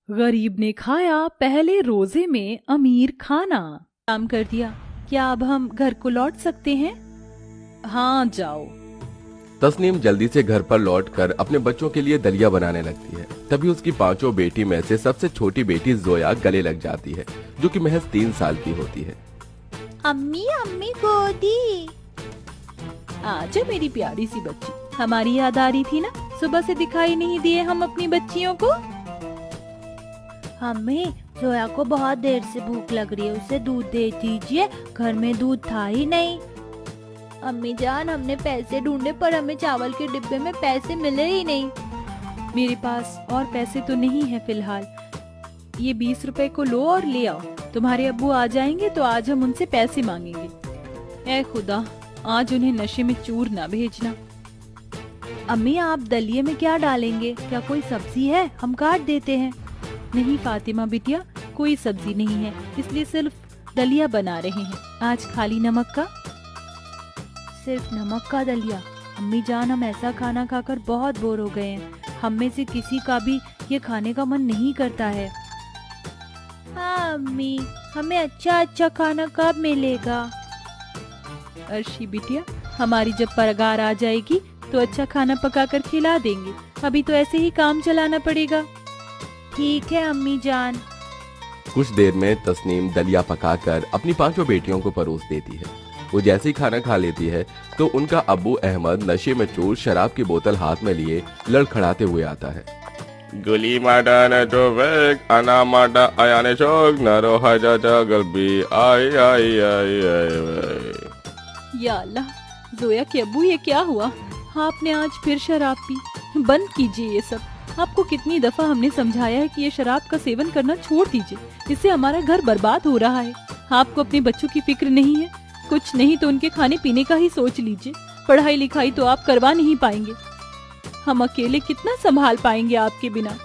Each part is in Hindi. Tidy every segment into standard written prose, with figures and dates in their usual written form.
गरीब ने खाया पहले रोजे में अमीर खाना। काम कर दिया, क्या अब हम घर को लौट सकते हैं? हाँ जाओ। तस्नीम जल्दी से घर पर लौटकर अपने बच्चों के लिए दलिया बनाने लगती है। तभी उसकी पांचों बेटी में से सबसे छोटी बेटी जोया गले लग जाती है, जो कि महज 3 साल की होती है। अम्मी अम्मी गोदी। आजा मेरी प्यारी सी बच्ची, हमारी याद आ रही थी ना, सुबह से दिखाई नहीं दिए हम अपनी बच्चियों को। अम्मी, जोया को बहुत देर से भूख लग रही है, उसे दूध दे दीजिए, घर में दूध था ही नहीं। अम्मी जान, हमने पैसे ढूंढे पर हमें चावल के डिब्बे में पैसे मिले ही नहीं। मेरे पास और पैसे तो नहीं है फिलहाल, ये 20 रुपए को लो और ले आओ। तुम्हारे अब्बू आ जाएंगे तो आज हम उनसे पैसे मांगेंगे। ऐ खुदा, आज उन्हें नशे में चूर ना भेजना। अम्मी, आप दलिये में क्या डालेंगे? क्या कोई सब्जी है? हम काट देते हैं। नहीं फातिमा बिटिया, कोई सब्जी नहीं है, इसलिए सिर्फ दलिया बना रहे हैं। आज खाली नमक का। सिर्फ नमक का दलिया? अम्मी जान, हम ऐसा खाना खाकर बहुत बोर हो गए हैं, हम में से किसी का भी ये खाने का मन नहीं करता है। हाँ अम्मी, हमें अच्छा अच्छा खाना कब मिलेगा? अर्शी बिटिया, हमारी जब पगार आ जाएगी तो अच्छा खाना पकाकर खिला देंगे, अभी तो ऐसे ही काम चलाना पड़ेगा। ठीक है अम्मी जान। कुछ देर में तस्नीम दलिया पकाकर अपनी पांचों बेटियों को परोस देती है। वो जैसे ही खाना खा लेती है तो उनका अब्बू अहमद नशे में चूर शराब की बोतल हाथ में लिए लड़खड़ाते हुए आता है। गुली माडा ने जो वेग अना माडा आया ने चोग नरो हजा जगल भी आई आई आई आई। या अल्लाह, जोया के अब्बू ये क्या हुआ? आपने आज फिर शराब पी। बंद कीजिए ये सब। आपको कितनी दफा हमने समझाया है कि ये शराब का सेवन करना छोड़ दीजिए, इससे हमारा घर बर्बाद हो रहा है। आपको अपने बच्चों की फिक्र नहीं है? कुछ नहीं तो उनके खाने पीने का ही सोच लीजिए। पढ़ाई लिखाई तो आप करवा नहीं पाएंगे, हम अकेले कितना संभाल पाएंगे आपके बिना।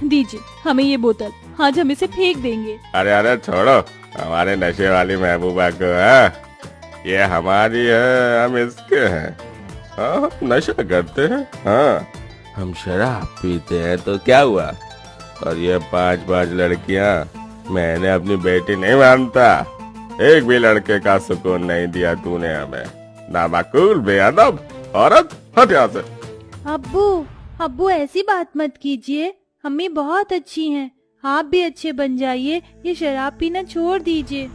दीजिए हमें ये बोतल, आज हम इसे फेंक देंगे। अरे अरे छोड़ो, हमारे नशे वाली महबूबा को है, ये हमारी है, हम इसके हैं। हाँ, हम नशा करते हैं, हाँ हम शराब पीते हैं तो क्या हुआ? और ये 5 लड़कियां, मैंने अपनी बेटी नहीं मानता। एक भी लड़के का सुकून नहीं दिया तूने हमें। नामाकूल, बेअदब औरत, हट यहाँ से। अब्बू, अब्बू ऐसी बात मत कीजिए, अम्मी बहुत अच्छी हैं, आप भी अच्छे बन जाइए, ये शराब पीना छोड़ दीजिए।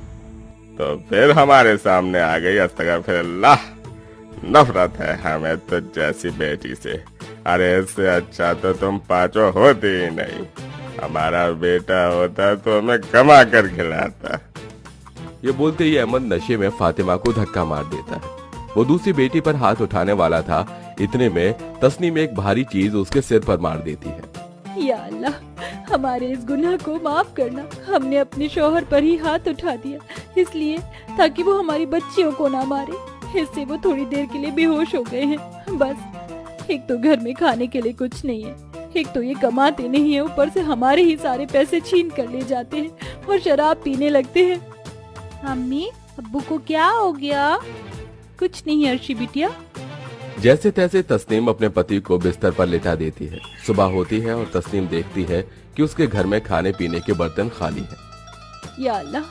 तो फिर हमारे सामने आ गई, अस्तगफिरुल्लाह। नफरत है हमें तो जैसी बेटी से। अरे इससे अच्छा तो तुम पांचों होती ही नहीं। हमारा बेटा होता तो हमें कमा कर खिलाता। ये बोलते ही अहमद नशे में फातिमा को धक्का मार देता है। वो दूसरी बेटी पर हाथ उठाने वाला था, इतने में तस्नीम एक भारी चीज उसके सिर पर मार देती है। या अल्लाह, हमारे इस गुनाह को माफ करना। हमने अपने शौहर पर ही हाथ उठा दिया, इसलिए ताकि वो हमारी बच्चियों को ना मारे। इससे वो थोड़ी देर के लिए बेहोश हो गए हैं। बस एक तो घर में खाने के लिए कुछ नहीं है, एक तो ये कमाते नहीं है, ऊपर से हमारे ही सारे पैसे छीन कर ले जाते हैं और शराब पीने लगते हैं। अम्मी, अब्बू को क्या हो गया? कुछ नहीं अर्शी बिटिया। जैसे तैसे तस्नीम अपने पति को बिस्तर पर लेटा देती है। सुबह होती है और तस्नीम देखती है कि उसके घर में खाने पीने के बर्तन खाली हैं। या अल्लाह,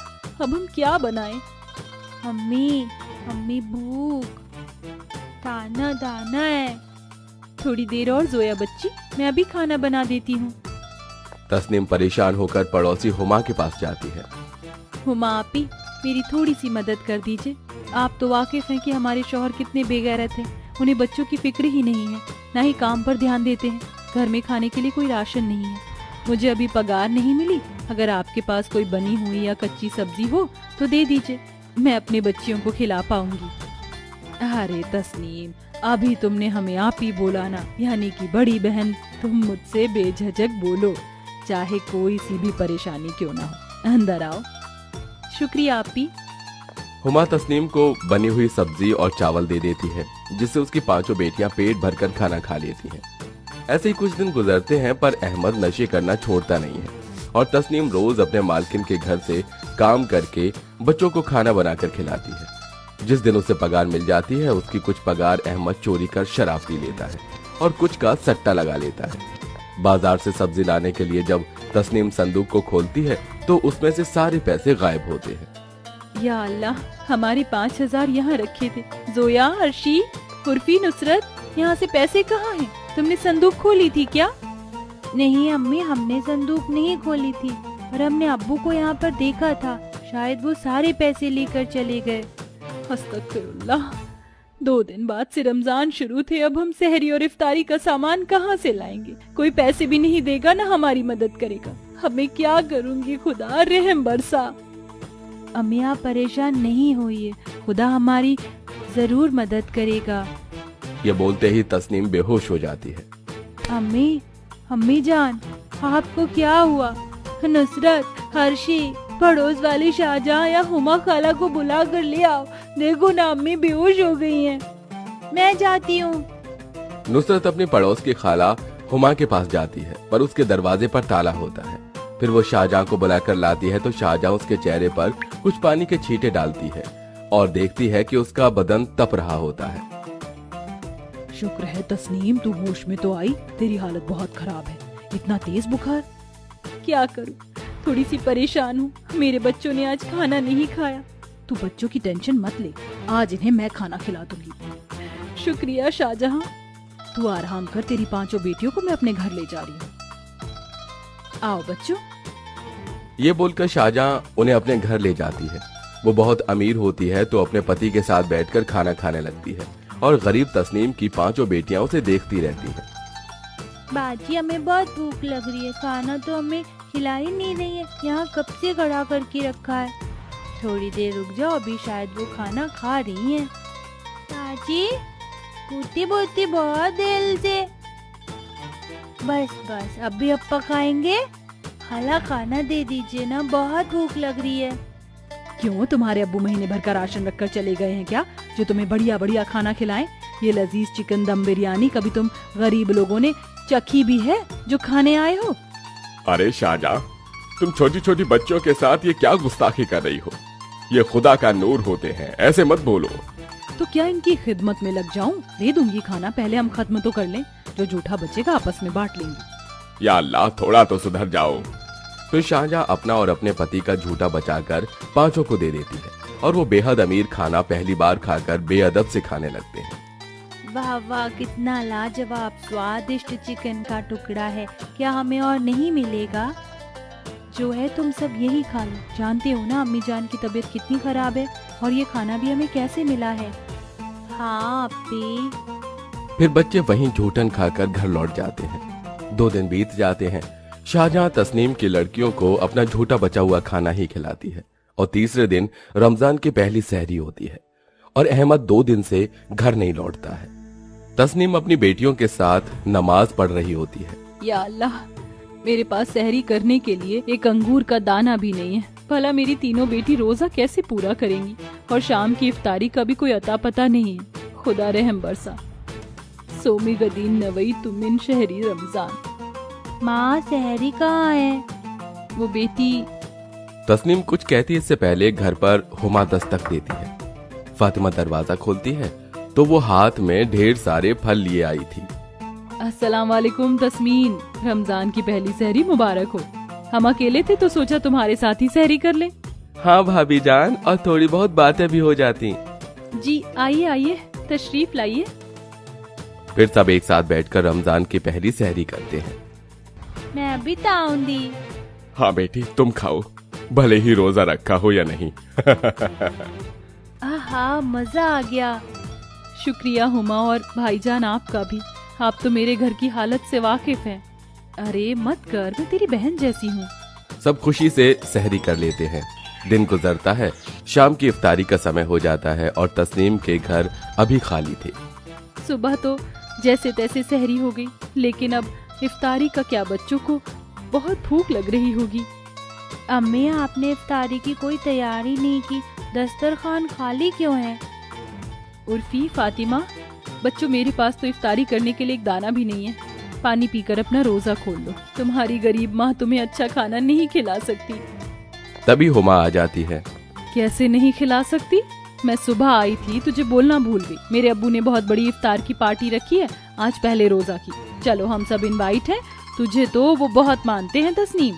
अब हम क्या बनाएं? अम्मी, अम्मी भूख, दाना दाना है। थोड़ी देर और जोया बच्ची, मैं अभी खाना बना देती हूँ। तस्नीम परेशान होकर पड़ोसी हुमा के पास जाती है। हुमा आपी, मेरी थोड़ी सी मदद कर दीजिए। आप तो वाकिफ हैं कि हमारे शौहर कितने बेगैरत हैं। उन्हें बच्चों की फिक्र ही नहीं है, ना ही काम पर ध्यान देते हैं। घर में खाने के लिए कोई राशन नहीं है। मुझे अभी पगार नहीं मिली, अगर आपके पास कोई बनी हुई या कच्ची सब्जी हो तो दे दीजिए, मैं अपने बच्चियों को खिला पाऊंगी। अरे तस्नीम, अभी तुमने हमें आप ही बोला ना, यानी कि बड़ी बहन, तुम मुझसे बेझिझक बोलो, चाहे कोई सी भी परेशानी क्यों ना हो। अंदर आओ। शुक्रिया आपी। हुमा तस्नीम को बनी हुई सब्जी और चावल दे देती है, जिससे उसकी पांचों बेटियां पेट भरकर खाना खा लेती हैं। ऐसे ही कुछ दिन गुजरते हैं, पर अहमद नशे करना छोड़ता नहीं है और तस्नीम रोज अपने मालकिन के घर से काम करके बच्चों को खाना बनाकर खिलाती है। जिस दिन उसे पगार मिल जाती है, उसकी कुछ पगार अहमद चोरी कर शराब पी लेता है और कुछ का सट्टा लगा लेता है। बाजार से सब्जी लाने के लिए जब तस्नीम संदूक को खोलती है तो उसमें से सारे पैसे गायब होते हैं। या अल्लाह, हमारे 5,000 यहाँ रखे थे। जोया, अर्शी, कुर्फी, नुसरत, यहाँ से पैसे कहाँ हैं? तुमने संदूक खोली थी क्या? नहीं अम्मी, हमने संदूक नहीं खोली थी, पर हमने अब्बू को यहाँ पर देखा था। शायद वो सारे पैसे लेकर चले गए। अस्तगफिरुल्लाह, 2 दिन बाद से रमजान शुरू थे, अब हम सहरी और इफ्तारी का सामान कहाँ से लाएंगे? कोई पैसे भी नहीं देगा, ना हमारी मदद करेगा। हमें क्या करूँगी? खुदा रहम बरसा। अम्मी आप परेशान नहीं होइए, खुदा हमारी जरूर मदद करेगा। ये बोलते ही तस्नीम बेहोश हो जाती है। अम्मी जान, आपको क्या हुआ? नुसरत, हर्षी, पड़ोस वाली शाहजहां या हुमा खाला को बुला कर ले आओ। देखो ना, अम्मी बेहोश हो गई हैं। मैं जाती हूँ। नुसरत अपनी पड़ोस की खाला हुमा के पास जाती है, पर उसके दरवाजे पर ताला होता है। फिर वो शाहजहां को बुलाकर लाती है तो शाहजहां उसके चेहरे पर कुछ पानी के छींटे डालती है और देखती है कि उसका बदन तप रहा होता है। शुक्र है तस्नीम, तू होश में तो आई। तेरी हालत बहुत खराब है। इतना तेज बुखार। क्या करूं, थोड़ी सी परेशान हूँ। मेरे बच्चों ने आज खाना नहीं खाया। तू बच्चों की टेंशन मत ले, आज इन्हें मैं खाना खिला दूंगी। शुक्रिया शाहजहां। तू आराम कर, तेरी 5 बेटियों को मैं अपने घर ले जा रही हूँ। आओ बच्चों। ये बोलकर शाहजहां उन्हें अपने घर ले जाती है। वो बहुत अमीर होती है तो अपने पति के साथ बैठकर खाना खाने लगती है और गरीब तस्नीम की 5 बेटियां उसे देखती रहती हैं। बाजी, हमें बहुत भूख लग रही है, खाना तो हमें खिला ही नहीं रही है। यहाँ कब से खड़ा करके रखा है। थोड़ी देर रुक जाओ, अभी शायद वो खाना खा रही हैं। बाजी, पूती बोती बहुत दिल से। बस अभी अप्पा खाएंगे। खाला खाना दे दीजिए ना, बहुत भूख लग रही है। क्यों, तुम्हारे अब्बू महीने भर का राशन रखकर चले गए हैं क्या, जो तुम्हें बढ़िया बढ़िया खाना खिलाएं? ये लजीज चिकन दम बिरयानी कभी तुम गरीब लोगों ने चखी भी है जो खाने आए हो? अरे शाहजहां, तुम छोटी छोटी बच्चों के साथ ये क्या गुस्ताखी कर रही हो? ये खुदा का नूर होते हैं, ऐसे मत बोलो। तो क्या इनकी खिदमत में लग जाऊं? दे दूंगी खाना, पहले हम खत्म तो कर लें, जो जूठा बचेगा आपस में बांट लेंगे। या अल्लाह, थोड़ा तो सुधर जाओ। फिर शाहजहां अपना और अपने पति का झूठा बचाकर 5 को दे देती है और वो बेहद अमीर खाना पहली बार खाकर बेअदब से खाने लगते हैं। वाह वाह, कितना लाजवाब स्वादिष्ट चिकन का टुकड़ा है। क्या हमें और नहीं मिलेगा? जो है तुम सब यही खा लो। जानते हो ना अम्मी जान की तबीयत कितनी खराब है, और ये खाना भी हमें कैसे मिला है। हाँ अप्पी। फिर बच्चे वहीं झूठन खाकर घर लौट जाते हैं। 2 दिन बीत जाते हैं। शाहजहां तस्नीम की लड़कियों को अपना झूठा बचा हुआ खाना ही खिलाती है और तीसरे दिन रमजान की पहली सहरी होती है और अहमद 2 दिन से घर नहीं लौटता है। तस्नीम अपनी बेटियों के साथ नमाज पढ़ रही होती है। या अल्लाह, मेरे पास सहरी करने के लिए एक अंगूर का दाना भी नहीं है। भला मेरी तीनों बेटी रोजा कैसे पूरा करेंगी? और शाम की इफ्तारी का भी कोई अता पता नहीं है। खुदा रहम बरसा। सोमी गदीन नवई तुमिन शहरी रमजान। माँ, सहरी कहाँ है? वो बेटी। तस्नीम कुछ कहती इससे पहले घर पर हुमा दस्तक देती है। फातिमा दरवाजा खोलती है तो वो हाथ में ढेर सारे फल लिए आई थी। अस्सलाम वालेकुम तस्मीन, रमजान की पहली सहरी मुबारक हो। हम अकेले थे तो सोचा तुम्हारे साथ ही सहरी कर लें। हाँ भाभी जान, और थोड़ी बहुत बातें भी हो जाती। जी आइए आइए, तशरीफ लाइए। फिर सब एक साथ बैठकर रमजान की पहली सहरी करते हैं। मैं अभी ताऊंगी। हाँ बेटी, तुम खाओ, भले ही रोजा रखा हो या नहीं। आहा, मजा आ गया। शुक्रिया हुमा, और भाईजान आपका भी। आप तो मेरे घर की हालत से वाकिफ हैं। अरे मत कर, मैं तेरी बहन जैसी हूँ। सब खुशी से सहरी कर लेते हैं। दिन गुजरता है, शाम की इफ्तारी का समय हो जाता है और तस्नीम के घर अभी खाली थे। सुबह तो जैसे तैसे सहरी हो गई, लेकिन अब इफ्तारी का क्या? बच्चों को बहुत भूख लग रही होगी। अम्मी, आपने इफ्तारी की कोई तैयारी नहीं की, दस्तरखान खाली क्यों है? उर्फी, फातिमा, बच्चों मेरे पास तो इफ्तारी करने के लिए एक दाना भी नहीं है। पानी पीकर अपना रोजा खोल लो। तुम्हारी गरीब माँ तुम्हें अच्छा खाना नहीं खिला सकती। तभी हुमा आ जाती है। कैसे नहीं खिला सकती? मैं सुबह आई थी, तुझे बोलना भूल गई। मेरे अब्बू ने बहुत बड़ी इफ्तार की पार्टी रखी है आज, पहले रोजा की। चलो हम सब इनवाइट हैं, तुझे तो वो बहुत मानते हैं तस्नीम।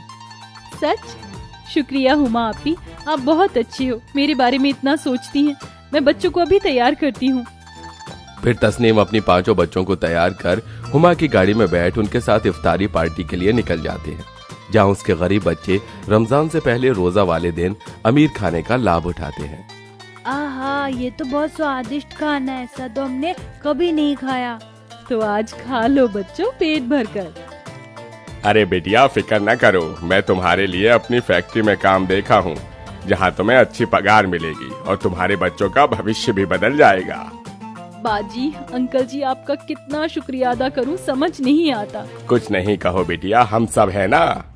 सच? शुक्रिया हुमा आपी, आप बहुत अच्छी हो, मेरे बारे में इतना सोचती हैं। मैं बच्चों को अभी तैयार करती हूँ। फिर तस्नीम अपनी 5 बच्चों को तैयार कर हुमा की गाड़ी में बैठ उनके साथ इफ्तारी पार्टी के लिए निकल जाते हैं, जहाँ उसके गरीब बच्चे रमजान से पहले रोजा वाले दिन अमीर खाने का लाभ उठाते हैं। आहा, ये तो बहुत स्वादिष्ट खाना है, ऐसा तो हमने कभी नहीं खाया। तो आज खा लो बच्चों, पेट भर कर। अरे बेटिया, फिक्र न करो, मैं तुम्हारे लिए अपनी फैक्ट्री में काम देखा हूँ, जहाँ तुम्हें अच्छी पगार मिलेगी और तुम्हारे बच्चों का भविष्य भी बदल जाएगा। बाजी, अंकल जी आपका कितना शुक्रिया अदा करूं, समझ नहीं आता। कुछ नहीं कहो बेटिया, हम सब है ना।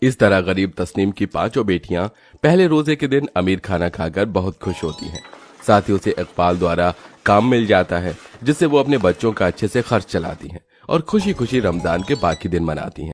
इस तरह गरीब तस्नीम की 5 बेटियां पहले रोजे के दिन अमीर खाना खाकर बहुत खुश होती हैं। साथ ही उसे इकबाल द्वारा काम मिल जाता है, जिससे वो अपने बच्चों का अच्छे से खर्च चलाती हैं और खुशी खुशी रमजान के बाकी दिन मनाती हैं।